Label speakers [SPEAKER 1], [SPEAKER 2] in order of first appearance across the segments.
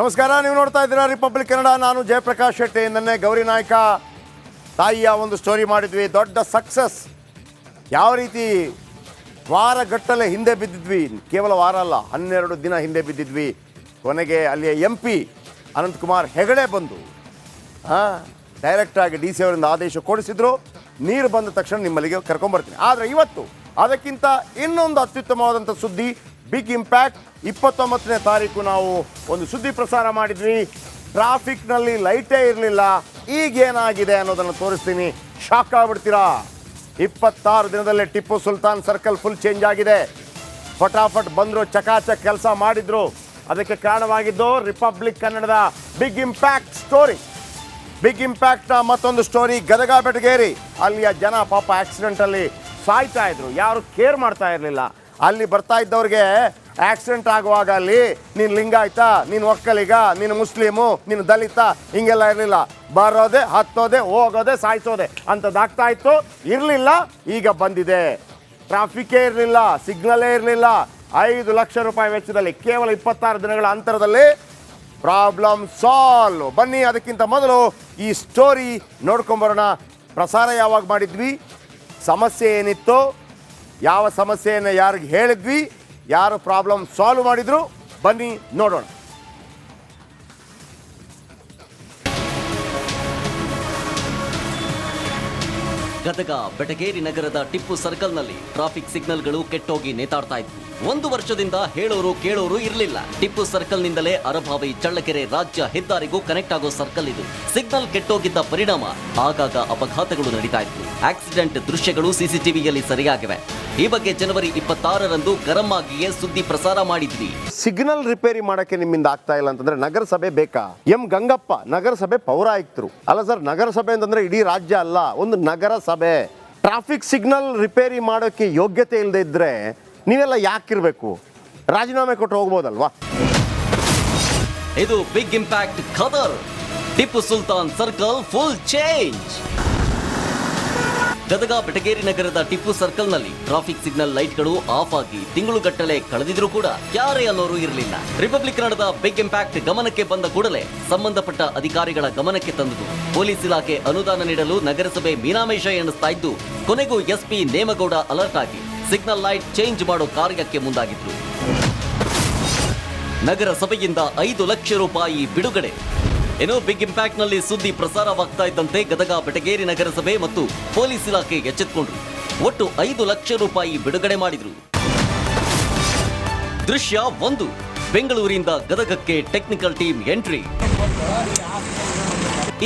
[SPEAKER 1] ನಮಸ್ಕಾರ, ನೀವು ನೋಡ್ತಾ ಇದ್ದೀರಾ ರಿಪಬ್ಲಿಕ್ ಕನ್ನಡ. ನಾನು ಜಯಪ್ರಕಾಶ್ ಶೆಟ್ಟಿ. ನನ್ನೆ ಗೌರಿ ನಾಯಕ ತಾಯಿಯ ಒಂದು ಸ್ಟೋರಿ ಮಾಡಿದ್ವಿ. ದೊಡ್ಡ ಸಕ್ಸಸ್. ಯಾವ ರೀತಿ ವಾರಗಟ್ಟಲೆ ಹಿಂದೆ ಬಿದ್ದಿದ್ವಿ, ಕೇವಲ ವಾರ ಅಲ್ಲ 12 ದಿನ ಹಿಂದೆ ಬಿದ್ದಿದ್ವಿ. ಕೊನೆಗೆ ಅಲ್ಲಿಯ MP ಅನಂತಕುಮಾರ್ ಹೆಗಡೆ ಬಂದು ಡೈರೆಕ್ಟಾಗಿ DC ಅವರಿಂದ ಆದೇಶ ಕೊಡಿಸಿದ್ರು. ನೀರು ಬಂದ ತಕ್ಷಣ ನಿಮ್ಮಲ್ಲಿಗೆ ಕರ್ಕೊಂಬರ್ತೀನಿ. ಆದರೆ ಇವತ್ತು ಅದಕ್ಕಿಂತ ಇನ್ನೊಂದು ಅತ್ಯುತ್ತಮವಾದಂಥ ಸುದ್ದಿ, ಬಿಗ್ ಇಂಪ್ಯಾಕ್ಟ್. 29ನೇ ತಾರೀಕು ನಾವು ಒಂದು ಸುದ್ದಿ ಪ್ರಸಾರ ಮಾಡಿದ್ವಿ. ಟ್ರಾಫಿಕ್ನಲ್ಲಿ ಲೈಟೇ ಇರಲಿಲ್ಲ. ಈಗೇನಾಗಿದೆ ಅನ್ನೋದನ್ನು ತೋರಿಸ್ತೀನಿ, ಶಾಕ್ ಆಗ್ಬಿಡ್ತೀರಾ. 26 ದಿನದಲ್ಲೇ Tipu Sultan circle full change ಆಗಿದೆ. ಫಟಾಫಟ್ ಬಂದರು, ಚಕಾಚಕ್ ಕೆಲಸ ಮಾಡಿದ್ರು. ಅದಕ್ಕೆ ಕಾರಣವಾಗಿದ್ದು ರಿಪಬ್ಲಿಕ್ ಕನ್ನಡದ ಬಿಗ್ ಇಂಪ್ಯಾಕ್ಟ್ ಸ್ಟೋರಿ. ಬಿಗ್ ಇಂಪ್ಯಾಕ್ಟ್ನ ಮತ್ತೊಂದು ಸ್ಟೋರಿ, ಗದಗ ಬೆಟಗೇರಿ. ಅಲ್ಲಿಯ ಜನ ಪಾಪ ಆಕ್ಸಿಡೆಂಟಲ್ಲಿ ಸಾಯ್ತಾ ಇದ್ರು, ಯಾರು ಕೇರ್ ಮಾಡ್ತಾ ಇರಲಿಲ್ಲ. ಅಲ್ಲಿ ಬರ್ತಾ ಇದ್ದವ್ರಿಗೆ ಆಕ್ಸಿಡೆಂಟ್ ಆಗುವಾಗ ಅಲ್ಲಿ ನೀನು ಲಿಂಗಾಯತ, ನೀನು ಒಕ್ಕಲಿಗ, ನೀನು ಮುಸ್ಲಿಮು, ನೀನು ದಲಿತ ಹಿಂಗೆಲ್ಲ ಇರಲಿಲ್ಲ. ಬರೋದೆ, ಹತ್ತೋದೆ, ಹೋಗೋದೆ, ಸಾಯಿಸೋದೆ ಅಂಥದ್ದಾಗ್ತಾ ಇತ್ತು. ಇರಲಿಲ್ಲ, ಈಗ ಬಂದಿದೆ. ಟ್ರಾಫಿಕ್ಕೇ ಇರಲಿಲ್ಲ, ಸಿಗ್ನಲೇ ಇರಲಿಲ್ಲ. 5 ಲಕ್ಷ ರೂಪಾಯಿ ವೆಚ್ಚದಲ್ಲಿ ಕೇವಲ 26 ದಿನಗಳ ಅಂತರದಲ್ಲಿ ಪ್ರಾಬ್ಲಮ್ ಸಾಲ್ವ್. ಬನ್ನಿ, ಅದಕ್ಕಿಂತ ಮೊದಲು ಈ ಸ್ಟೋರಿ ನೋಡ್ಕೊಂಬರೋಣ. ಪ್ರಸಾರ ಯಾವಾಗ ಮಾಡಿದ್ವಿ, ಸಮಸ್ಯೆ ಏನಿತ್ತು, ಯಾವ ಸಮಸ್ಯೆಯನ್ನು ಯಾರಿಗೆ ಹೇಳಿದ್ವಿ, ಯಾರು ಪ್ರಾಬ್ಲಮ್ ಸಾಲ್ವ್ ಮಾಡಿದ್ರು, ಬನ್ನಿ ನೋಡೋಣ.
[SPEAKER 2] ಗದಗ ಬೆಟಗೇರಿ ನಗರದ ಟಿಪ್ಪು ಸರ್ಕಲ್ನಲ್ಲಿ ಟ್ರಾಫಿಕ್ ಸಿಗ್ನಲ್ಗಳು ಕೆಟ್ಟೋಗಿ ನೇತಾಡ್ತಾ ಇದ್ವು. 1 ವರ್ಷದಿಂದ ಹೇಳೋರು ಕೇಳೋರು ಇರಲಿಲ್ಲ. ಟಿಪ್ಪು ಸರ್ಕಲ್ನಿಂದಲೇ ಅರಭಾವಿ ಚಳ್ಳಕೆರೆ ರಾಜ್ಯ ಹೆದ್ದಾರಿಗೂ ಕನೆಕ್ಟ್ ಆಗೋ ಸರ್ಕಲ್ ಇದು. ಸಿಗ್ನಲ್ ಕೆಟ್ಟೋಗಿದ್ದ ಪರಿಣಾಮ ಆಗಾಗ ಅಪಘಾತಗಳು ನಡೀತಾ ಇದ್ವು. ಆಕ್ಸಿಡೆಂಟ್ ದೃಶ್ಯಗಳು CCTVಯಲ್ಲಿ ಸರಿಯಾಗಿವೆ. ಈ ಬಗ್ಗೆ ಜನವರಿ 26ರಂದು ಗರಂ ಆಗಿಯೇ ಸುದ್ದಿ ಪ್ರಸಾರ ಮಾಡಿದ್ವಿ.
[SPEAKER 1] ಸಿಗ್ನಲ್ ರಿಪೇರಿ ಮಾಡಕ್ಕೆ ನಿಮ್ಮಿಂದ ಆಗ್ತಾ ಇಲ್ಲ ಅಂತಂದ್ರೆ ನಗರಸಭೆ ಬೇಕಾ? M ಗಂಗಪ್ಪ ನಗರಸಭೆ ಪೌರಾಯುಕ್ತರು. ಅಲ್ಲ ಸರ್, ನಗರಸಭೆ ಅಂತಂದ್ರೆ ಇಡೀ ರಾಜ್ಯ ಅಲ್ಲ, ಒಂದು ನಗರಸಭೆ. ಟ್ರಾಫಿಕ್ ಸಿಗ್ನಲ್ ರಿಪೇರಿ ಮಾಡೋಕ್ಕೆ ಯೋಗ್ಯತೆ ಇಲ್ಲದೆ ಇದ್ರೆ ನೀವೆಲ್ಲ ಯಾಕಿರ್ಬೇಕು? ರಾಜೀನಾಮೆ ಕೊಟ್ಟು ಹೋಗ್ಬೋದಲ್ವಾ?
[SPEAKER 2] ಇದು ಬಿಗ್ ಇಂಪ್ಯಾಕ್ಟ್ ಖಬರ್. Tipu Sultan circle full change. Gadag Betageri ನಗರದ ಟಿಪ್ಪು ಸರ್ಕಲ್ನಲ್ಲಿ ಟ್ರಾಫಿಕ್ ಸಿಗ್ನಲ್ ಲೈಟ್ಗಳು ಆಫ್ ಆಗಿ ತಿಂಗಳುಗಟ್ಟಲೆ ಕಳೆದಿದ್ರೂ ಕೂಡ ಯಾರೇ ಅನ್ನೋರು ಇರಲಿಲ್ಲ. ರಿಪಬ್ಲಿಕ್ ಕನ್ನಡದ ಬಿಗ್ ಇಂಪ್ಯಾಕ್ಟ್ ಗಮನಕ್ಕೆ ಬಂದ ಕೂಡಲೇ ಸಂಬಂಧಪಟ್ಟ ಅಧಿಕಾರಿಗಳ ಗಮನಕ್ಕೆ ತಂದುದು. ಪೊಲೀಸ್ ಇಲಾಖೆ ಅನುದಾನ ನೀಡಲು ನಗರಸಭೆ ಮೀನಾಮೇಷ ಎಣಿಸ್ತಾ ಇದ್ದು, ಕೊನೆಗೂ SP ನೇಮಗೌಡ ಅಲರ್ಟ್ ಆಗಿ ಸಿಗ್ನಲ್ ಲೈಟ್ ಚೇಂಜ್ ಮಾಡೋ ಕಾರ್ಯಕ್ಕೆ ಮುಂದಾಗಿದ್ರು. ನಗರಸಭೆಯಿಂದ 5 ಲಕ್ಷ ರೂಪಾಯಿ ಬಿಡುಗಡೆ. ಏನೋ ಬಿಗ್ ಇಂಪ್ಯಾಕ್ಟ್ ನಲ್ಲಿ ಸುದ್ದಿ ಪ್ರಸಾರವಾಗ್ತಾ ಇದ್ದಂತೆ ಗದಗ ಬೆಟಗೇರಿ ನಗರಸಭೆ ಮತ್ತು ಪೊಲೀಸ್ ಇಲಾಖೆ ಎಚ್ಚೆತ್ತುಕೊಂಡ್ರು. ಒಟ್ಟು 5 ಲಕ್ಷ ರೂಪಾಯಿ ಬಿಡುಗಡೆ ಮಾಡಿದ್ರು. ದೃಶ್ಯ 1, ಬೆಂಗಳೂರಿಂದ ಗದಗಕ್ಕೆ ಟೆಕ್ನಿಕಲ್ ಟೀಮ್ ಎಂಟ್ರಿ.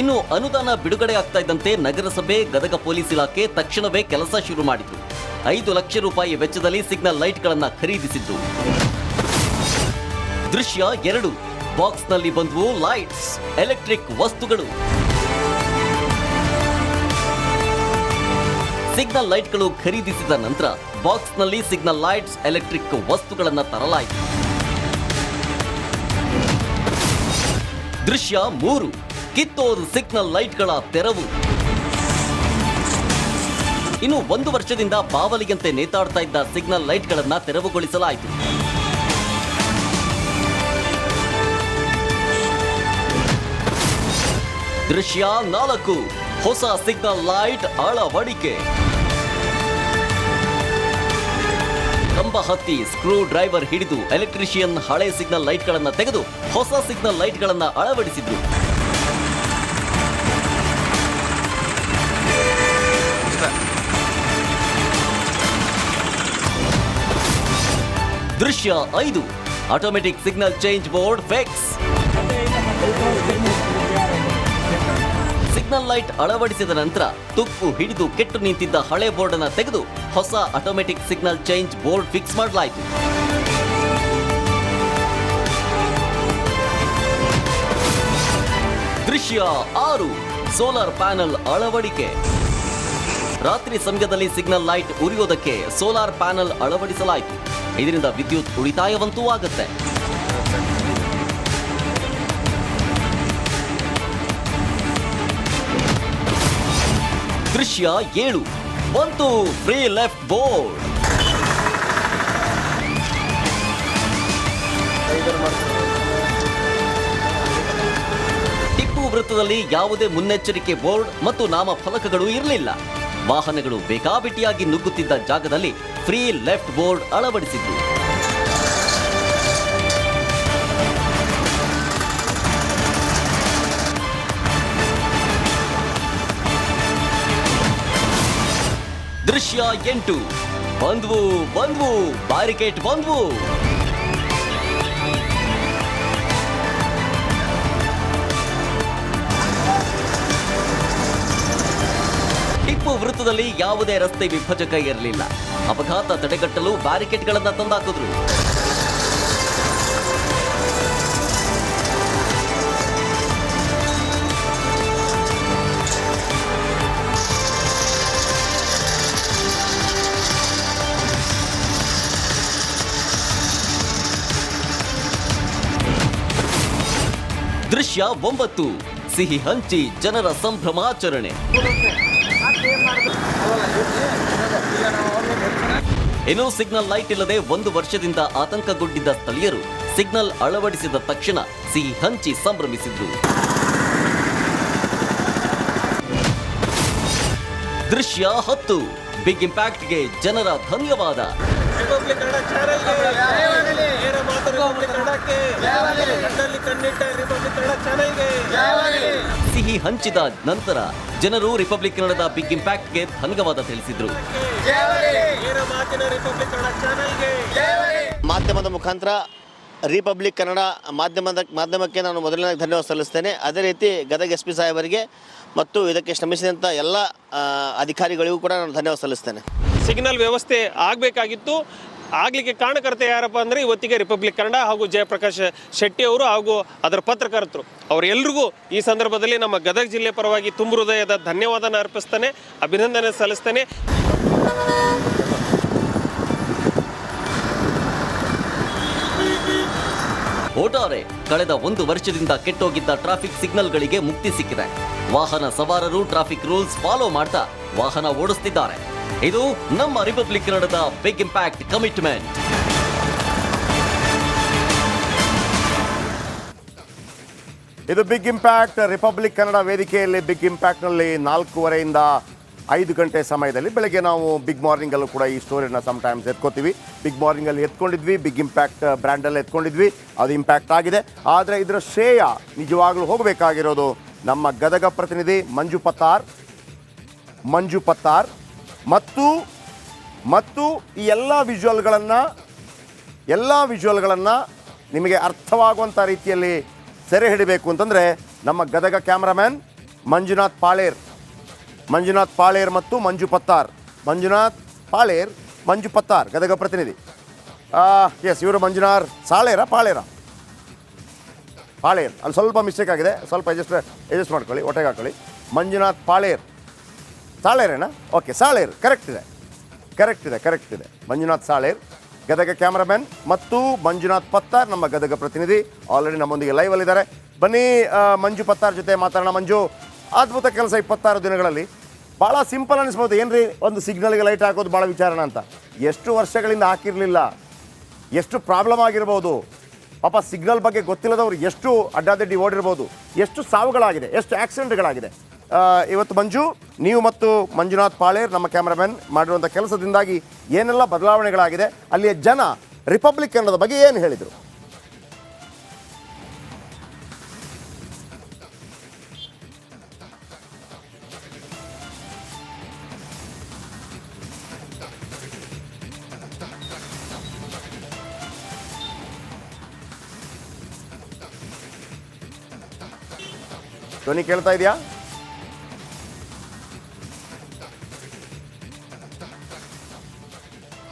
[SPEAKER 2] ಇನ್ನು ಅನುದಾನ ಬಿಡುಗಡೆ ಆಗ್ತಾ ಇದ್ದಂತೆ ನಗರಸಭೆ, ಗದಗ ಪೊಲೀಸ್ ಇಲಾಖೆ ತಕ್ಷಣವೇ ಕೆಲಸ ಶುರು ಮಾಡಿದ್ರು. 5 ಲಕ್ಷ ರೂಪಾಯಿ ವೆಚ್ಚದಲ್ಲಿ ಸಿಗ್ನಲ್ ಲೈಟ್ಗಳನ್ನ ಖರೀದಿಸಿದ್ರು. ದೃಶ್ಯ 2, ಬಾಕ್ಸ್ನಲ್ಲಿ ಬಂದವು ಲೈಟ್ಸ್, ಎಲೆಕ್ಟ್ರಿಕ್ ವಸ್ತುಗಳು. ಸಿಗ್ನಲ್ ಲೈಟ್ಗಳು ಖರೀದಿಸಿದ ನಂತರ ಬಾಕ್ಸ್ನಲ್ಲಿ ಸಿಗ್ನಲ್ ಲೈಟ್ಸ್, ಎಲೆಕ್ಟ್ರಿಕ್ ವಸ್ತುಗಳನ್ನು ತರಲಾಯಿತು. ದೃಶ್ಯ 3, ಕಿತ್ತೋದು ಸಿಗ್ನಲ್ ಲೈಟ್ಗಳ ತೆರವು. ಇನ್ನು 1 ವರ್ಷದಿಂದ ಬಾವಲಿಯಂತೆ ನೇತಾಡ್ತಾ ಇದ್ದ ಸಿಗ್ನಲ್ ಲೈಟ್ಗಳನ್ನ ತೆರವುಗೊಳಿಸಲಾಯಿತು. ದೃಶ್ಯ 4, ಹೊಸ ಸಿಗ್ನಲ್ ಲೈಟ್ ಅಳವಡಿಕೆ. ಕಂಬ ಹತ್ತಿ ಸ್ಕ್ರೂ ಡ್ರೈವರ್ ಹಿಡಿದು ಎಲೆಕ್ಟ್ರಿಷಿಯನ್ ಹಳೆ ಸಿಗ್ನಲ್ ಲೈಟ್ಗಳನ್ನ ತೆಗೆದು ಹೊಸ ಸಿಗ್ನಲ್ ಲೈಟ್ಗಳನ್ನ ಅಳವಡಿಸಿದ್ರು. ದೃಶ್ಯ 5, automatic signal change board fix. Signal light ಅಳವಡಿಸಿದ ನಂತರ ತುಕ್ಕು ಹಿಡಿದು ಕೆಟ್ಟು ನಿಂತಿದ್ದ ಹಳೆ ಬೋರ್ಡ್ ಅನ್ನು ತೆಗೆದು ಹೊಸ automatic signal change board fix ಮಾಡಲಾಯಿತು. ದೃಶ್ಯ 6, ಸೋಲಾರ್ ಪ್ಯಾನೆಲ್ ಅಳವಡಿಕೆ. ರಾತ್ರಿ ಸಮಯದಲ್ಲಿ ಸಿಗ್ನಲ್ ಲೈಟ್ ಉರಿಯೋದಕ್ಕೆ ಸೋಲಾರ್ ಪ್ಯಾನೆಲ್ ಅಳವಡಿಸಲಾಯಿತು. ಇದರಿಂದ ವಿದ್ಯುತ್ ಉಳಿತಾಯವಂತೂ ಆಗುತ್ತೆ. ದೃಶ್ಯ 7, ಬಂತು ಫ್ರೀ ಲೆಫ್ಟ್ ಬೋರ್ಡ್. ವೃತ್ತದಲ್ಲಿ ಯಾವುದೇ ಮುನ್ನೆಚ್ಚರಿಕೆ ಬೋರ್ಡ್ ಮತ್ತು ನಾಮಫಲಕಗಳು ಇರಲಿಲ್ಲ. ವಾಹನಗಳು ಬೇಕಾಬಿಟ್ಟಿಯಾಗಿ ನುಗ್ಗುತ್ತಿದ್ದ ಜಾಗದಲ್ಲಿ ಫ್ರೀ ಲೆಫ್ಟ್ ಬೋರ್ಡ್ ಅಳವಡಿಸಿದ್ರು. ದೃಶ್ಯ 8 ಬಂದ್ವು ಬ್ಯಾರಿಕೇಡ್ ಬಂದ್ವು. ಟಿಪ್ಪು ವೃತ್ತದಲ್ಲಿ ಯಾವುದೇ ರಸ್ತೆ ವಿಭಜಕ ಇರಲಿಲ್ಲ. ಅಪಘಾತ ತಡೆಗಟ್ಟಲು ಬ್ಯಾರಿಕೇಡ್ಗಳನ್ನ ತಂದಾಕಿದ್ರು. ದೃಶ್ಯ 9 ಸಿಹಿ ಹಂಚಿ ಜನರ ಸಂಭ್ರಮಾಚರಣೆ. ಇನ್ನು ಸಿಗ್ನಲ್ ಲೈಟ್ ಇಲ್ಲದೆ 1 ವರ್ಷದಿಂದ ಆತಂಕಗೊಂಡಿದ್ದ ಸ್ಥಳೀಯರು ಸಿಗ್ನಲ್ ಅಳವಡಿಸಿದ ತಕ್ಷಣ ಸಿಹಿ ಹಂಚಿ ಸಂಭ್ರಮಿಸಿದ್ರು. ದೃಶ್ಯ 10 ಬಿಗ್ ಇಂಪ್ಯಾಕ್ಟ್ಗೆ ಜನರ ಧನ್ಯವಾದ. ಸಿಹಿ ಹಂಚಿದ ನಂತರ ಜನರು ರಿಪಬ್ಲಿಕ್ ಕನ್ನಡದ ಬಿಗ್ ಇಂಪ್ಯಾಕ್ಟ್ಗೆ ಧನ್ಯವಾದ ತಿಳಿಸಿದ್ರು.
[SPEAKER 3] ಮಾಧ್ಯಮದ ಮುಖಾಂತರ ರಿಪಬ್ಲಿಕ್ ಕನ್ನಡ ಮಾಧ್ಯಮಕ್ಕೆ ನಾನು ಮೊದಲನೇ ಧನ್ಯವಾದ ಸಲ್ಲಿಸ್ತೇನೆ. ಅದೇ ರೀತಿ ಗದಗ SP ಸಾಹೇಬರಿಗೆ ಮತ್ತು ಇದಕ್ಕೆ ಶ್ರಮಿಸಿದಂಥ ಎಲ್ಲ ಅಧಿಕಾರಿಗಳಿಗೂ ಕೂಡ ನಾನು ಧನ್ಯವಾದ ಸಲ್ಲಿಸ್ತೇನೆ.
[SPEAKER 4] ಸಿಗ್ನಲ್ ವ್ಯವಸ್ಥೆ ಆಗಬೇಕಾಗಿತ್ತು. ಆಗಲಿಕ್ಕೆ ಕಾರಣಕರ್ತ ಯಾರಪ್ಪ ಅಂದರೆ ಇವತ್ತಿಗೆ ರಿಪಬ್ಲಿಕ್ ಕನ್ನಡ ಹಾಗೂ ಜಯಪ್ರಕಾಶ್ ಶೆಟ್ಟಿ ಅವರು ಹಾಗೂ ಅದರ ಪತ್ರಕರ್ತರು ಅವರೆಲ್ಲರಿಗೂ ಈ ಸಂದರ್ಭದಲ್ಲಿ ನಮ್ಮ ಗದಗ ಜಿಲ್ಲೆ ಪರವಾಗಿ ತುಂಬ ಹೃದಯದ ಧನ್ಯವಾದನ ಅರ್ಪಿಸ್ತೇನೆ, ಅಭಿನಂದನೆ ಸಲ್ಲಿಸ್ತೇನೆ.
[SPEAKER 2] ಒಟ್ಟಾರೆ ಕಳೆದ 1 ವರ್ಷದಿಂದ ಕೆಟ್ಟೋಗಿದ್ದ ಟ್ರಾಫಿಕ್ ಸಿಗ್ನಲ್ಗಳಿಗೆ ಮುಕ್ತಿ ಸಿಕ್ಕಿದೆ. ವಾಹನ ಸವಾರರು ಟ್ರಾಫಿಕ್ ರೂಲ್ಸ್ ಫಾಲೋ ಮಾಡ್ತಾ ವಾಹನ ಓಡಿಸ್ತಿದ್ದಾರೆ. ಇದು ನಮ್ಮ ರಿಪಬ್ಲಿಕ್ ಕನ್ನಡದ ಬಿಗ್ ಇಂಪ್ಯಾಕ್ಟ್ ಕಮಿಟ್ಮೆಂಟ್.
[SPEAKER 1] ಇದು ಬಿಗ್ ಇಂಪ್ಯಾಕ್ಟ್ ರಿಪಬ್ಲಿಕ್ ಕನ್ನಡ ವೇದಿಕೆಯಲ್ಲಿ ಬಿಗ್ ಇಂಪ್ಯಾಕ್ಟ್ನಲ್ಲಿ 4:15 5 ಗಂಟೆ ಸಮಯದಲ್ಲಿ ಬೆಳಗ್ಗೆ ನಾವು ಬಿಗ್ ಮಾರ್ನಿಂಗಲ್ಲೂ ಕೂಡ ಈ ಸ್ಟೋರಿನ ಸಮ್ಟೈಮ್ಸ್ ಎತ್ಕೋತೀವಿ. ಬಿಗ್ ಮಾರ್ನಿಂಗಲ್ಲಿ ಎತ್ಕೊಂಡಿದ್ವಿ, ಬಿಗ್ ಇಂಪ್ಯಾಕ್ಟ್ ಬ್ರ್ಯಾಂಡಲ್ಲಿ ಎತ್ಕೊಂಡಿದ್ವಿ, ಅದು ಇಂಪ್ಯಾಕ್ಟ್ ಆಗಿದೆ. ಆದರೆ ಇದರ ಶ್ರೇಯ ನಿಜವಾಗ್ಲೂ ಹೋಗಬೇಕಾಗಿರೋದು ನಮ್ಮ ಗದಗ ಪ್ರತಿನಿಧಿ ಮಂಜು ಪತ್ತಾರ್ ಮತ್ತು ಈ ಎಲ್ಲ ವಿಜುವಲ್ಗಳನ್ನು ನಿಮಗೆ ಅರ್ಥವಾಗುವಂಥ ರೀತಿಯಲ್ಲಿ ಸೆರೆ ಹಿಡಿಬೇಕು ಅಂತಂದರೆ ನಮ್ಮ ಗದಗ ಕ್ಯಾಮ್ರಾಮ್ಯಾನ್ ಮಂಜುನಾಥ್ ಪಾಳೇರ್ ಮತ್ತು ಮಂಜು ಪತ್ತಾರ್ ಗದಗ ಪ್ರತಿನಿಧಿ. ಎಸ್, ಇವರು ಮಂಜುನಾಥ್ ಪಾಳೇರ್ ಅಲ್ಲಿ ಸ್ವಲ್ಪ ಮಿಸ್ಟೇಕ್ ಆಗಿದೆ, ಸ್ವಲ್ಪ ಅಡ್ಜಸ್ಟ್ ಮಾಡ್ಕೊಳ್ಳಿ, ಹೊಟ್ಟೆಗೆ ಹಾಕೊಳ್ಳಿ. ಮಂಜುನಾಥ್ ಸಾಳೇರೇನಾ? ಓಕೆ, ಸಾಳೇರ್ ಕರೆಕ್ಟ್ ಇದೆ. ಮಂಜುನಾಥ್ ಸಾಳೇರ್ ಗದಗ ಕ್ಯಾಮ್ರಾಮ್ಯಾನ್ ಮತ್ತು ಮಂಜುನಾಥ್ ಪತ್ತಾರ್ ನಮ್ಮ ಗದಗ ಪ್ರತಿನಿಧಿ ಆಲ್ರೆಡಿ ನಮ್ಮೊಂದಿಗೆ ಲೈವಲ್ಲಿದ್ದಾರೆ. ಬನ್ನಿ ಮಂಜು ಪತ್ತಾರ್ ಜೊತೆ ಮಾತಾಡೋಣ. ಮಂಜು, ಅದ್ಭುತ ಕೆಲಸ 26 ದಿನಗಳಲ್ಲಿ. ಭಾಳ ಸಿಂಪಲ್ ಅನಿಸ್ಬೋದು, ಏನ್ರಿ ಒಂದು ಸಿಗ್ನಲ್ಗೆ ಲೈಟ್ ಹಾಕೋದು ಭಾಳ ವಿಚಾರಣ ಅಂತ. ಎಷ್ಟು ವರ್ಷಗಳಿಂದ ಹಾಕಿರಲಿಲ್ಲ, ಎಷ್ಟು ಪ್ರಾಬ್ಲಮ್ ಆಗಿರ್ಬೋದು ಪಾಪ. ಸಿಗ್ನಲ್ ಬಗ್ಗೆ ಗೊತ್ತಿಲ್ಲದವ್ರು ಎಷ್ಟು ಅಡ್ಡಾದಿಡ್ಡಿ ಓಡಿರ್ಬೋದು, ಎಷ್ಟು ಸಾವುಗಳಾಗಿದೆ, ಎಷ್ಟು ಆಕ್ಸಿಡೆಂಟ್ಗಳಾಗಿದೆ. ಇವತ್ತು ಮಂಜು, ನೀವು ಮತ್ತು ಮಂಜುನಾಥ್ ಪಾಳೇರ್ ನಮ್ಮ ಕ್ಯಾಮ್ರಾಮನ್ ಮಾಡಿರುವಂಥ ಕೆಲಸದಿಂದಾಗಿ ಏನೆಲ್ಲ ಬದಲಾವಣೆಗಳಾಗಿದೆ, ಅಲ್ಲಿಯ ಜನ ರಿಪಬ್ಲಿಕ್ ಕನ್ನಡದ ಬಗ್ಗೆ ಏನು ಹೇಳಿದರು? ಧ್ವನಿ ಕೇಳ್ತಾ ಇದೆಯಾ?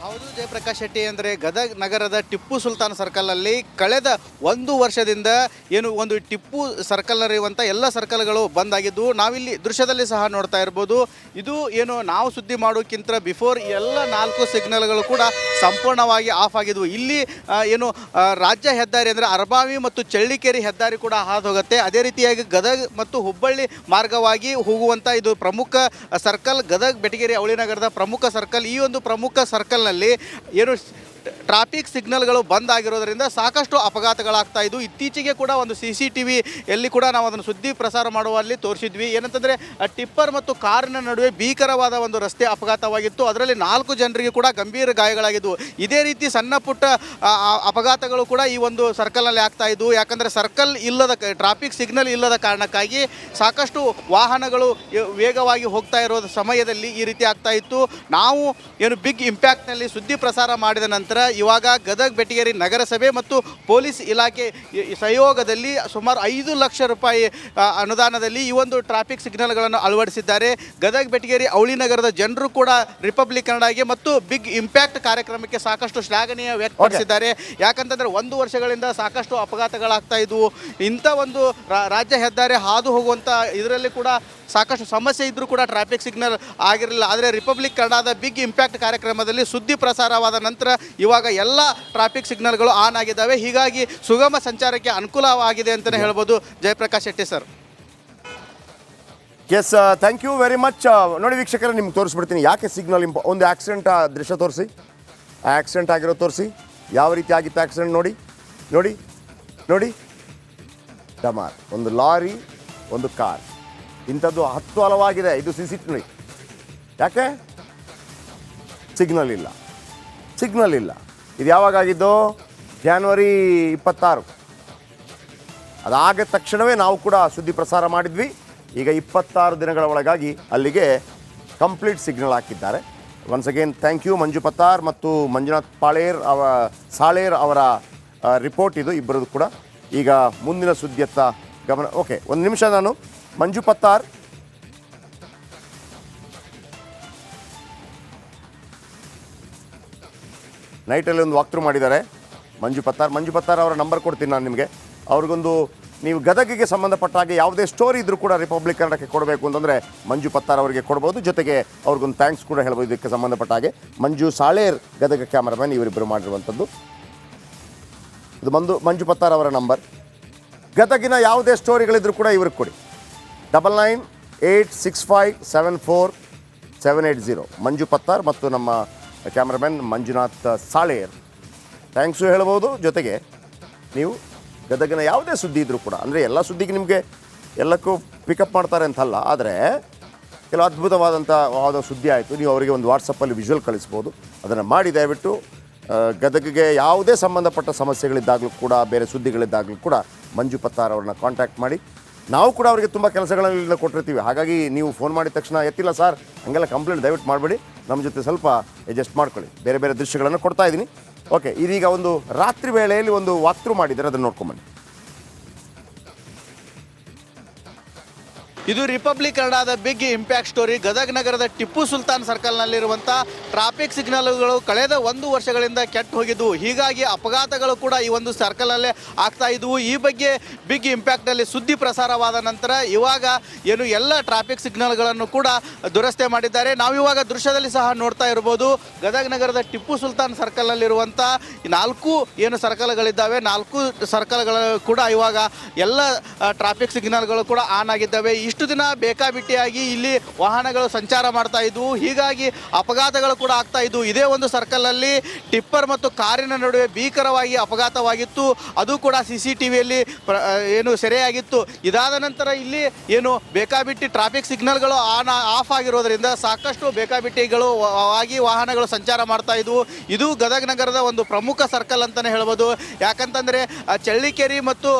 [SPEAKER 5] ಹೌದು ಜಯಪ್ರಕಾಶ್ ಶೆಟ್ಟಿ, ಅಂದರೆ ಗದಗ ನಗರದ ಟಿಪ್ಪು ಸುಲ್ತಾನ್ ಸರ್ಕಲ್ನಲ್ಲಿ ಕಳೆದ 1 ವರ್ಷದಿಂದ ಏನು ಒಂದು ಟಿಪ್ಪು ಸರ್ಕಲ್ನಲ್ಲಿರುವಂಥ ಎಲ್ಲ ಸರ್ಕಲ್ಗಳು ಬಂದಾಗಿದ್ದು ನಾವಿಲ್ಲಿ ದೃಶ್ಯದಲ್ಲಿ ಸಹ ನೋಡ್ತಾ ಇರ್ಬೋದು. ಇದು ಏನು ನಾವು ಸುದ್ದಿ ಮಾಡೋಕ್ಕಿಂತ ಬಿಫೋರ್ ಎಲ್ಲ 4 ಸಿಗ್ನಲ್ಗಳು ಕೂಡ ಸಂಪೂರ್ಣವಾಗಿ ಆಫ್ ಆಗಿದ್ವು. ಇಲ್ಲಿ ಏನು ರಾಜ್ಯ ಹೆದ್ದಾರಿ ಅಂದರೆ ಅರಬಾವಿ ಮತ್ತು ಚಳ್ಳಿಕೇರಿ ಹೆದ್ದಾರಿ ಕೂಡ ಹಾದು ಹೋಗುತ್ತೆ. ಅದೇ ರೀತಿಯಾಗಿ ಗದಗ ಮತ್ತು ಹುಬ್ಬಳ್ಳಿ ಮಾರ್ಗವಾಗಿ ಹೋಗುವಂಥ ಇದು ಪ್ರಮುಖ ಸರ್ಕಲ್, ಗದಗ ಬೆಟಗೇರಿ ಅವಳಿ ನಗರದ ಪ್ರಮುಖ ಸರ್ಕಲ್. ಈ ಒಂದು ಪ್ರಮುಖ ಸರ್ಕಲ್ನಲ್ಲಿ ಏನು ಟ್ರಾಫಿಕ್ ಸಿಗ್ನಲ್ಗಳು ಬಂದ್ ಆಗಿರೋದ್ರಿಂದ ಸಾಕಷ್ಟು ಅಪಘಾತಗಳಾಗ್ತಾ ಇದ್ವು. ಇತ್ತೀಚೆಗೆ ಕೂಡ ಒಂದು CCTV ಎಲ್ಲಿ ಕೂಡ ನಾವು ಅದನ್ನು ಸುದ್ದಿ ಪ್ರಸಾರ ಮಾಡುವಲ್ಲಿ ತೋರಿಸಿದ್ವಿ. ಏನಂತಂದರೆ ಟಿಪ್ಪರ್ ಮತ್ತು ಕಾರಿನ ನಡುವೆ ಭೀಕರವಾದ ಒಂದು ರಸ್ತೆ ಅಪಘಾತವಾಗಿತ್ತು. ಅದರಲ್ಲಿ 4 ಜನರಿಗೆ ಕೂಡ ಗಂಭೀರ ಗಾಯಗಳಾಗಿದ್ವು. ಇದೇ ರೀತಿ ಸಣ್ಣ ಪುಟ್ಟ ಅಪಘಾತಗಳು ಕೂಡ ಈ ಒಂದು ಸರ್ಕಲ್ನಲ್ಲಿ ಆಗ್ತಾ ಇದ್ವು. ಯಾಕಂದರೆ ಸರ್ಕಲ್ ಇಲ್ಲದ ಟ್ರಾಫಿಕ್ ಸಿಗ್ನಲ್ ಇಲ್ಲದ ಕಾರಣಕ್ಕಾಗಿ ಸಾಕಷ್ಟು ವಾಹನಗಳು ವೇಗವಾಗಿ ಹೋಗ್ತಾ ಇರೋ ಸಮಯದಲ್ಲಿ ಈ ರೀತಿ ಆಗ್ತಾ ಇತ್ತು. ನಾವು ಏನು ಬಿಗ್ ಇಂಪ್ಯಾಕ್ಟ್ನಲ್ಲಿ ಸುದ್ದಿ ಪ್ರಸಾರ ಮಾಡಿದ ನಂತರ ಇವಾಗ ಗದಗ ಬೆಟಗೇರಿ ನಗರಸಭೆ ಮತ್ತು ಪೊಲೀಸ್ ಇಲಾಖೆ ಸಹಯೋಗದಲ್ಲಿ ಸುಮಾರು 5 ಲಕ್ಷ ರೂಪಾಯಿ ಅನುದಾನದಲ್ಲಿ ಈ ಒಂದು ಟ್ರಾಫಿಕ್ ಸಿಗ್ನಲ್ಗಳನ್ನು ಅಳವಡಿಸಿದ್ದಾರೆ. ಗದಗ ಬೆಟಗೇರಿ ಅವಳಿ ನಗರದ ಜನರು ಕೂಡ ರಿಪಬ್ಲಿಕ್ ಕನ್ನಡಗೆ ಮತ್ತು ಬಿಗ್ ಇಂಪ್ಯಾಕ್ಟ್ ಕಾರ್ಯಕ್ರಮಕ್ಕೆ ಸಾಕಷ್ಟು ಶ್ಲಾಘನೀಯ ವ್ಯಕ್ತಪಡಿಸಿದ್ದಾರೆ. ಯಾಕಂತಂದ್ರೆ 1 ವರ್ಷಗಳಿಂದ ಸಾಕಷ್ಟು ಅಪಘಾತಗಳಾಗ್ತಾ ಇದ್ವು. ಇಂಥ ಒಂದು ರಾಜ್ಯ ಹೆದ್ದಾರಿ ಹಾದು ಹೋಗುವಂಥ ಇದರಲ್ಲಿ ಕೂಡ ಸಾಕಷ್ಟು ಸಮಸ್ಯೆ ಇದ್ದರೂ ಕೂಡ ಟ್ರಾಫಿಕ್ ಸಿಗ್ನಲ್ ಆಗಿರಲಿಲ್ಲ. ಆದರೆ ರಿಪಬ್ಲಿಕ್ ಕನ್ನಡದ ಬಿಗ್ ಇಂಪ್ಯಾಕ್ಟ್ ಕಾರ್ಯಕ್ರಮದಲ್ಲಿ ಸುದ್ದಿ ಪ್ರಸಾರವಾದ ನಂತರ ಇವಾಗ ಎಲ್ಲ ಟ್ರಾಫಿಕ್ ಸಿಗ್ನಲ್ಗಳು ಆನ್ ಆಗಿದ್ದಾವೆ. ಹೀಗಾಗಿ ಸುಗಮ ಸಂಚಾರಕ್ಕೆ ಅನುಕೂಲವಾಗಿದೆ ಅಂತಲೇ ಹೇಳ್ಬೋದು. Jayaprakash Shetty sir.
[SPEAKER 1] Yes, thank you very much. ನೋಡಿ ವೀಕ್ಷಕರೇ, ನಿಮ್ಗೆ ತೋರಿಸ್ಬಿಡ್ತೀನಿ ಯಾಕೆ ಸಿಗ್ನಲ್ ಒಂದು ಆಕ್ಸಿಡೆಂಟ್ ದೃಶ್ಯ ತೋರಿಸಿ, ಆಕ್ಸಿಡೆಂಟ್ ಆಗಿರೋ ತೋರಿಸಿ, ಯಾವ ರೀತಿ ಆಗಿತ್ತು ಆಕ್ಸಿಡೆಂಟ್ ನೋಡಿ ನೋಡಿ ನೋಡಿ. ಡಮಾರ್, ಒಂದು ಲಾರಿ, ಒಂದು ಕಾರ್, ಇಂಥದ್ದು 10 ಹಲವಾಗಿದೆ. ಇದು CCTV. ಯಾಕೆ ಸಿಗ್ನಲ್ ಇಲ್ಲ, ಸಿಗ್ನಲ್ ಇಲ್ಲ. ಇದು ಯಾವಾಗಾಗಿದ್ದು? ಜನವರಿ 26. ಅದಾದ ತಕ್ಷಣವೇ ನಾವು ಕೂಡ ಸುದ್ದಿ ಪ್ರಸಾರ ಮಾಡಿದ್ವಿ. ಈಗ 26 ದಿನಗಳ ಒಳಗಾಗಿ ಅಲ್ಲಿಗೆ ಕಂಪ್ಲೀಟ್ ಸಿಗ್ನಲ್ ಹಾಕಿದ್ದಾರೆ. ಒನ್ಸ್ ಅಗೇನ್ ಥ್ಯಾಂಕ್ ಯು ಮಂಜು ಪತ್ತಾರ್ ಮತ್ತು ಮಂಜುನಾಥ್ ಸಾಳೇರ್ ಅವರ ರಿಪೋರ್ಟ್ ಇದು ಇಬ್ಬರದು ಕೂಡ. ಈಗ ಮುಂದಿನ ಸುದ್ದಿಯತ್ತ ಗಮನ. ಓಕೆ, ಒಂದು ನಿಮಿಷ. ನಾನು ಮಂಜು ಪತ್ತಾರ್ ನೈಟಲ್ಲಿ ಒಂದು ವಾಕ್ಥ್ರೂ ಮಾಡಿದ್ದಾರೆ. ಮಂಜು ಪತ್ತಾರ್ ಅವರ ನಂಬರ್ ಕೊಡ್ತೀನಿ ನಾನು ನಿಮಗೆ. ಅವ್ರಿಗೊಂದು ನೀವು ಗದಗಿಗೆ ಸಂಬಂಧಪಟ್ಟ ಹಾಗೆ ಯಾವುದೇ ಸ್ಟೋರಿ ಇದ್ರೂ ಕೂಡ ರಿಪಬ್ಲಿಕ್ ಕನ್ನಡಕ್ಕೆ ಕೊಡಬೇಕು ಅಂತಂದರೆ ಮಂಜು ಪತ್ತಾರ್ ಅವರಿಗೆ ಕೊಡ್ಬೋದು. ಜೊತೆಗೆ ಅವ್ರಿಗೊಂದು ಥ್ಯಾಂಕ್ಸ್ ಕೂಡ ಹೇಳ್ಬೋದು ಇದಕ್ಕೆ ಸಂಬಂಧಪಟ್ಟ ಹಾಗೆ. ಮಂಜು ಸಾಳೇರ್ ಗದಗ ಕ್ಯಾಮರಾಮನ್ ಇವರಿಬ್ಬರು ಮಾಡಿರುವಂಥದ್ದು. ಇದು ಮಂಜು ಪತ್ತಾರ್ ಅವರ ನಂಬರ್. ಗದಗಿನ ಯಾವುದೇ ಸ್ಟೋರಿಗಳಿದ್ರೂ ಕೂಡ ಇವ್ರಿಗೆ ಕೊಡಿ. 9986574780 ಮಂಜು ಪತ್ತಾರ್ ಮತ್ತು ನಮ್ಮ ಕ್ಯಾಮ್ರಾಮನ್ ಮಂಜುನಾಥ್ ಸಾಳೇರ್ ಥ್ಯಾಂಕ್ಸು ಹೇಳ್ಬೋದು. ಜೊತೆಗೆ ನೀವು ಗದಗಿನ ಯಾವುದೇ ಸುದ್ದಿ ಇದ್ದರೂ ಕೂಡ, ಅಂದರೆ ಎಲ್ಲ ಸುದ್ದಿಗೆ ನಿಮಗೆ ಎಲ್ಲಕ್ಕೂ ಪಿಕಪ್ ಮಾಡ್ತಾರೆ ಅಂತಲ್ಲ, ಆದರೆ ಕೆಲವು ಅದ್ಭುತವಾದಂಥ ಸುದ್ದಿ ಆಯಿತು, ನೀವು ಅವರಿಗೆ ಒಂದು ವಾಟ್ಸಪ್ಪಲ್ಲಿ ವಿಜುವಲ್ ಕಳಿಸ್ಬೋದು. ಅದನ್ನು ಮಾಡಿ ದಯವಿಟ್ಟು ಗದಗಿಗೆ ಯಾವುದೇ ಸಂಬಂಧಪಟ್ಟ ಸಮಸ್ಯೆಗಳಿದ್ದಾಗಲೂ ಕೂಡ, ಬೇರೆ ಸುದ್ದಿಗಳಿದ್ದಾಗಲೂ ಕೂಡ ಮಂಜು ಪತ್ತಾರ್ ಅವ್ರನ್ನ ಕಾಂಟ್ಯಾಕ್ಟ್ ಮಾಡಿ. ನಾವು ಕೂಡ ಅವರಿಗೆ ತುಂಬ ಕೆಲಸಗಳಲ್ಲಿ ಕೊಟ್ಟಿರ್ತೀವಿ. ಹಾಗಾಗಿ ನೀವು ಫೋನ್ ಮಾಡಿದ ತಕ್ಷಣ ಎತ್ತಿಲ್ಲ ಸರ್ ಹಂಗೆಲ್ಲ ಕಂಪ್ಲೇಂಟ್ ದಯವಿಟ್ಟು ಮಾಡಬೇಡಿ. ನಮ್ಮ ಜೊತೆ ಸ್ವಲ್ಪ ಅಡ್ಜಸ್ಟ್ ಮಾಡ್ಕೊಳ್ಳಿ. ಬೇರೆ ಬೇರೆ ದೃಶ್ಯಗಳನ್ನು ಕೊಡ್ತಾ ಇದ್ದೀನಿ. ಓಕೆ, ಇದೀಗ ಒಂದು ರಾತ್ರಿ ವೇಳೆಯಲ್ಲಿ ಒಂದು ವಾಕ್ಥ್ರೂ ಮಾಡಿದ್ದಾರೆ, ಅದನ್ನು ನೋಡ್ಕೊಂಬನ್ನಿ.
[SPEAKER 5] ಇದು ರಿಪಬ್ಲಿಕ್ ಕನ್ನಡದ ಬಿಗ್ ಇಂಪ್ಯಾಕ್ಟ್ ಸ್ಟೋರಿ. ಗದಗ ನಗರದ ಟಿಪ್ಪು ಸುಲ್ತಾನ್ ಸರ್ಕಲ್ನಲ್ಲಿರುವಂಥ ಟ್ರಾಫಿಕ್ ಸಿಗ್ನಲ್ಗಳು ಕಳೆದ 1 ವರ್ಷಗಳಿಂದ ಕೆಟ್ಟು ಹೋಗಿದ್ವು. ಹೀಗಾಗಿ ಅಪಘಾತಗಳು ಕೂಡ ಈ ಒಂದು ಸರ್ಕಲಲ್ಲೇ ಆಗ್ತಾ ಇದ್ವು. ಈ ಬಗ್ಗೆ ಬಿಗ್ ಇಂಪ್ಯಾಕ್ಟ್ನಲ್ಲಿ ಸುದ್ದಿ ಪ್ರಸಾರವಾದ ನಂತರ ಇವಾಗ ಏನು ಎಲ್ಲ ಟ್ರಾಫಿಕ್ ಸಿಗ್ನಲ್ಗಳನ್ನು ಕೂಡ ದುರಸ್ತಿ ಮಾಡಿದ್ದಾರೆ. ನಾವಿವಾಗ ದೃಶ್ಯದಲ್ಲಿ ಸಹ ನೋಡ್ತಾ ಇರ್ಬೋದು. ಗದಗ ನಗರದ ಟಿಪ್ಪು ಸುಲ್ತಾನ್ ಸರ್ಕಲ್ನಲ್ಲಿರುವಂಥ 4 ಏನು ಸರ್ಕಲ್ಗಳಿದ್ದಾವೆ, 4 ಸರ್ಕಲ್ಗಳು ಕೂಡ ಇವಾಗ ಎಲ್ಲ ಟ್ರಾಫಿಕ್ ಸಿಗ್ನಲ್ಗಳು ಕೂಡ ಆನ್ ಆಗಿದ್ದಾವೆ. ಇಷ್ಟು ದಿನ ಬೇಕಾಬಿಟ್ಟಿಯಾಗಿ ಇಲ್ಲಿ ವಾಹನಗಳು ಸಂಚಾರ ಮಾಡ್ತಾ ಇದ್ವು. ಹೀಗಾಗಿ ಅಪಘಾತಗಳು ಕೂಡ ಆಗ್ತಾ ಇದ್ವು. ಇದೇ ಒಂದು ಸರ್ಕಲ್ನಲ್ಲಿ ಟಿಪ್ಪರ್ ಮತ್ತು ಕಾರಿನ ನಡುವೆ ಭೀಕರವಾಗಿ ಅಪಘಾತವಾಗಿತ್ತು. ಅದು ಕೂಡ CCTVಯಲ್ಲಿ ಏನು ಸೆರೆಯಾಗಿತ್ತು. ಇದಾದ ನಂತರ ಇಲ್ಲಿ ಏನು ಬೇಕಾಬಿಟ್ಟಿ ಟ್ರಾಫಿಕ್ ಸಿಗ್ನಲ್ಗಳು ಆಫ್ ಆಗಿರೋದ್ರಿಂದ ಸಾಕಷ್ಟು ಬೇಕಾಬಿಟ್ಟಿಗಳು ಆಗಿ ವಾಹನಗಳು ಸಂಚಾರ ಮಾಡ್ತಾ ಇದ್ವು. ಇದು ಗದಗ ನಗರದ ಒಂದು ಪ್ರಮುಖ ಸರ್ಕಲ್ ಅಂತಲೇ ಹೇಳ್ಬೋದು. ಯಾಕಂತಂದರೆ ಚಳ್ಳಿಕೆರೆ ಮತ್ತು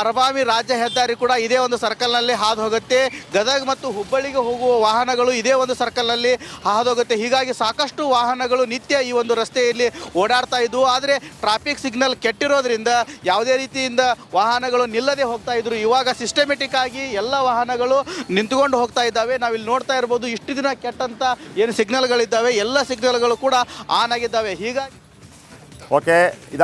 [SPEAKER 5] ಅರಬಾವಿ ರಾಜ್ಯ ಹೆದ್ದಾರಿ ಕೂಡ ಇದೇ ಒಂದು ಸರ್ಕಲ್ನಲ್ಲಿ ಹಾದು ಹೋಗುತ್ತೆ. ಗದಗ ಮತ್ತು ಹುಬ್ಬಳ್ಳಿಗೆ ಹೋಗುವ ವಾಹನಗಳು ಇದೇ ಒಂದು ಸರ್ಕಲ್ನಲ್ಲಿ ಹಾದೋಗುತ್ತೆ. ಹೀಗಾಗಿ ಸಾಕಷ್ಟು ವಾಹನಗಳು ನಿತ್ಯ ಈ ಒಂದು ರಸ್ತೆಯಲ್ಲಿ ಓಡಾಡ್ತಾ ಇದ್ವು. ಆದರೆ ಟ್ರಾಫಿಕ್ ಸಿಗ್ನಲ್ ಕೆಟ್ಟಿರೋದ್ರಿಂದ ಯಾವುದೇ ರೀತಿಯಿಂದ ವಾಹನಗಳು ನಿಲ್ಲದೆ ಹೋಗ್ತಾ ಇದ್ರು. ಇವಾಗ ಸಿಸ್ಟಮೆಟಿಕ್ ಆಗಿ ಎಲ್ಲ ವಾಹನಗಳು ನಿಂತುಕೊಂಡು ಹೋಗ್ತಾ ಇದ್ದಾವೆ. ನಾವಿಲ್ಲಿ ನೋಡ್ತಾ ಇರ್ಬೋದು. ಇಷ್ಟು ದಿನ ಕೆಟ್ಟಂತ ಏನು ಸಿಗ್ನಲ್ಗಳಿದ್ದಾವೆ ಎಲ್ಲ ಸಿಗ್ನಲ್ಗಳು ಕೂಡ ಆನ್ ಆಗಿದ್ದಾವೆ. ಹೀಗಾಗಿ
[SPEAKER 1] ಓಕೆ.